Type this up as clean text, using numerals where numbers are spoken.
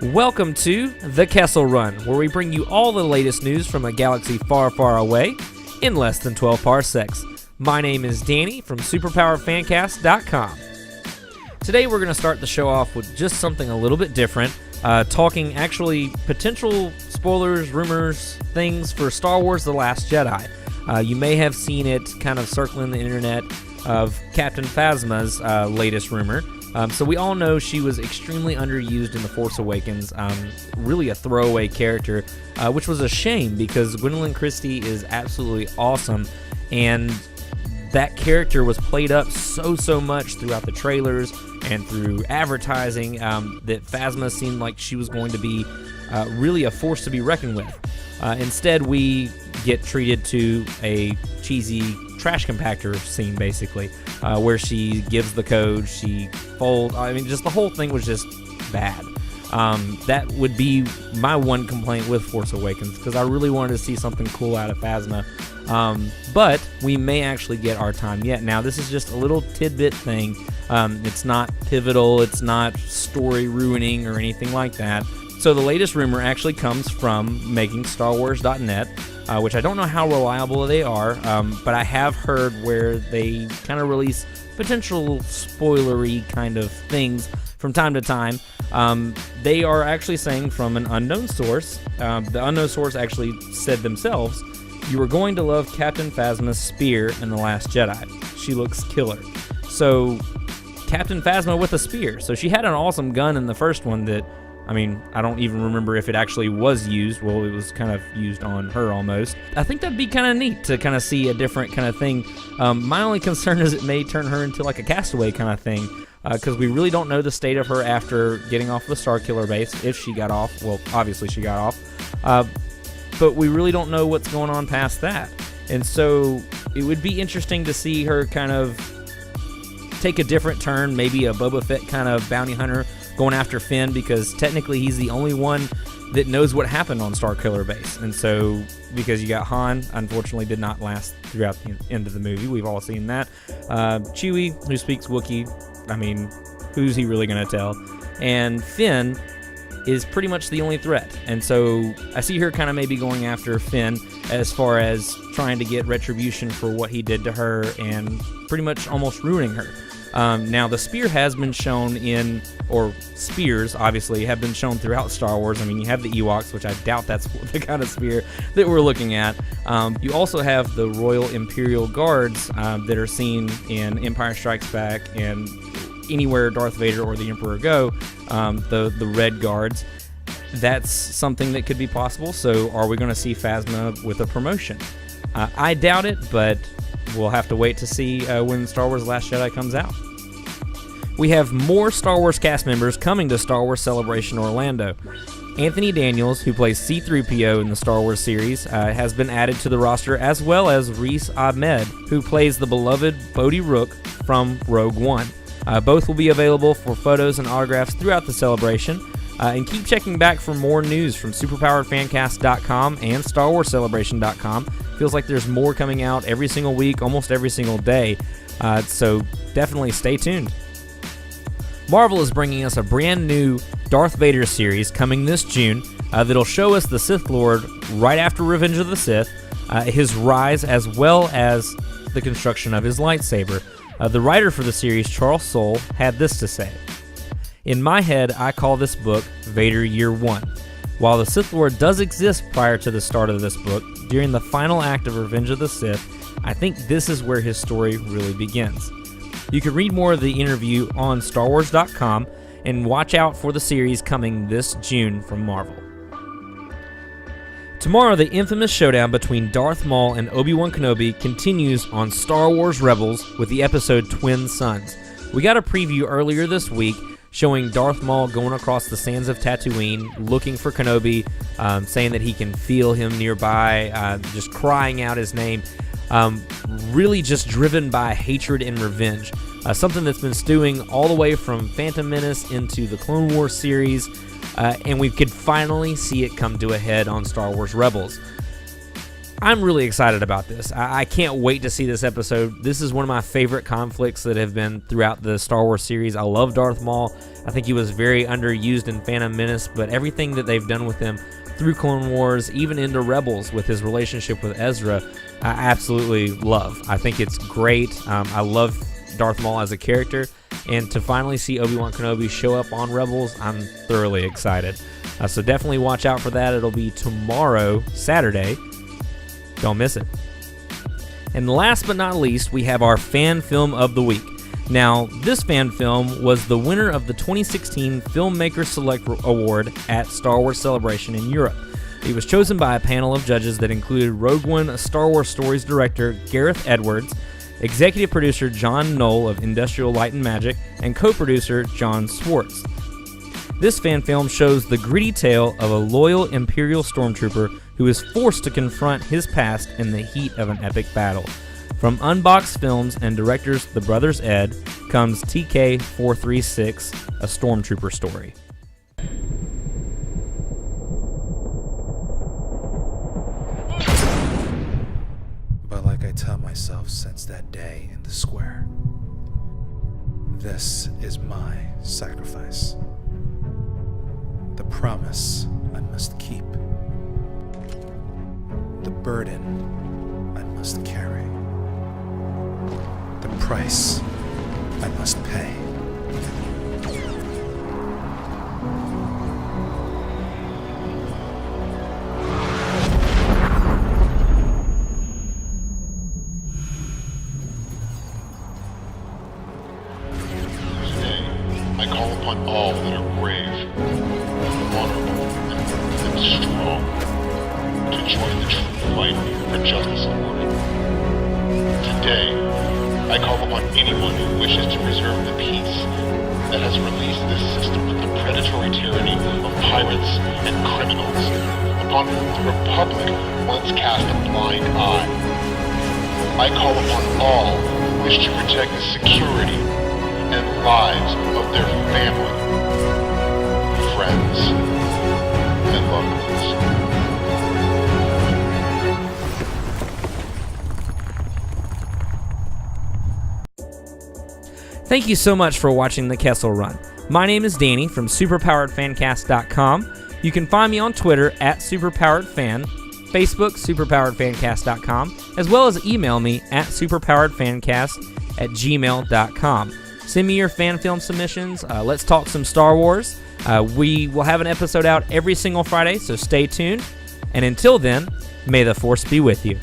Welcome to the Kessel Run, where we bring you all the latest news from a galaxy far, far away in less than 12 parsecs. My name is Danny from SuperPowerFancast.com. Today we're going to start the show off with just something a little bit different, talking actually potential spoilers, rumors, things for Star Wars The Last Jedi. You may have seen it kind of circling the internet of Captain Phasma's latest rumor. So we all know she was extremely underused in The Force Awakens, really a throwaway character, which was a shame because Gwendolyn Christie is absolutely awesome, and that character was played up so much throughout the trailers and through advertising that Phasma seemed like she was going to be really a force to be reckoned with. Instead, we get treated to a cheesy trash compactor scene, basically, where she gives the code, she folds. I mean, just the whole thing was just bad. That would be my one complaint with Force Awakens, because I really wanted to see something cool out of Phasma. But we may actually get our time yet. Now, this is just a little tidbit thing. It's not pivotal, it's not story ruining or anything like that. So the latest rumor actually comes from MakingStarWars.net, which I don't know how reliable they are, but I have heard where they kind of release potential spoilery kind of things from time to time. They are actually saying from an unknown source. The unknown source actually said themselves, "You are going to love Captain Phasma's spear in The Last Jedi. She looks killer." So Captain Phasma with a spear. So she had an awesome gun in the first one that, I mean, I don't even remember if it actually was used. Well, it was kind of used on her almost. I think that'd be kind of neat to kind of see a different kind of thing. My only concern is it may turn her into like a castaway kind of thing, because we really don't know the state of her after getting off the Starkiller base, if she got off. Well, obviously she got off. But we really don't know what's going on past that. And so it would be interesting to see her kind of take a different turn, maybe a Boba Fett kind of bounty hunter going after Finn, because technically he's the only one that knows what happened on Starkiller Base. And so, because you got Han, unfortunately did not last throughout the end of the movie. We've all seen that. Chewie, who speaks Wookiee, I mean, who's he really going to tell? And Finn is pretty much the only threat. And so I see her kind of maybe going after Finn as far as trying to get retribution for what he did to her and pretty much almost ruining her. Now, the spear has been shown in, or spears, obviously, have been shown throughout Star Wars. I mean, you have the Ewoks, which I doubt that's the kind of spear that we're looking at. You also have the Royal Imperial Guards that are seen in Empire Strikes Back and anywhere Darth Vader or the Emperor go, the Red Guards. That's something that could be possible. So are we going to see Phasma with a promotion? I doubt it, but we'll have to wait to see when Star Wars The Last Jedi comes out. We have more Star Wars cast members coming to Star Wars Celebration Orlando. Anthony Daniels, who plays C-3PO in the Star Wars series, has been added to the roster, as well as Reese Ahmed, who plays the beloved Bodhi Rook from Rogue One. Both will be available for photos and autographs throughout the celebration. And keep checking back for more news from SuperPoweredFancast.com and StarWarsCelebration.com. Feels like there's more coming out every single week, almost every single day. So definitely stay tuned. Marvel is bringing us a brand new Darth Vader series coming this June that'll show us the Sith Lord right after Revenge of the Sith, his rise, as well as the construction of his lightsaber. The writer for the series, Charles Soule, had this to say: "In my head, I call this book Vader Year One. While the Sith Lord does exist prior to the start of this book, during the final act of Revenge of the Sith, I think this is where his story really begins." You can read more of the interview on StarWars.com and watch out for the series coming this June from Marvel. Tomorrow, the infamous showdown between Darth Maul and Obi-Wan Kenobi continues on Star Wars Rebels with the episode Twin Suns. We got a preview earlier this week showing Darth Maul going across the sands of Tatooine, looking for Kenobi, saying that he can feel him nearby, just crying out his name. Really just driven by hatred and revenge. Something that's been stewing all the way from Phantom Menace into the Clone Wars series, and we could finally see it come to a head on Star Wars Rebels. I'm really excited about this. I can't wait to see this episode. This is one of my favorite conflicts that have been throughout the Star Wars series. I love Darth Maul. I think he was very underused in Phantom Menace, but everything that they've done with him through Clone Wars, even into Rebels with his relationship with Ezra, I absolutely love. I think it's great. I love Darth Maul as a character, and to finally see Obi-Wan Kenobi show up on Rebels, I'm thoroughly excited. So definitely watch out for that. It'll be tomorrow, Saturday. Don't miss it. And last but not least, we have our fan film of the week. Now, this fan film was the winner of the 2016 Filmmaker Select Award at Star Wars Celebration in Europe. It was chosen by a panel of judges that included Rogue One, a Star Wars Stories director Gareth Edwards, executive producer John Knoll of Industrial Light and Magic, and co-producer John Swartz. This fan film shows the gritty tale of a loyal Imperial stormtrooper who is forced to confront his past in the heat of an epic battle. From Unbox Films and directors The Brothers Ed comes TK436, a stormtrooper story. But like I tell myself since that day in the square, this is my sacrifice. The promise I must keep. The burden I must carry. The price I must pay. Today, I call upon all that are brave, honorable, and strong to join the true fight for justice and order. Today, I call upon anyone who wishes to preserve the peace that has released this system from the predatory tyranny of pirates and criminals, upon whom the Republic once cast a blind eye. I call upon all who wish to protect the security and lives of their family, friends, and loved ones. Thank you so much for watching the Kessel Run. My name is Danny from superpoweredfancast.com. You can find me on Twitter at superpoweredfan, Facebook superpoweredfancast.com, as well as email me at superpoweredfancast@gmail.com. Send me your fan film submissions. Let's talk some Star Wars. We will have an episode out every single Friday, so stay tuned. And until then, may the Force be with you.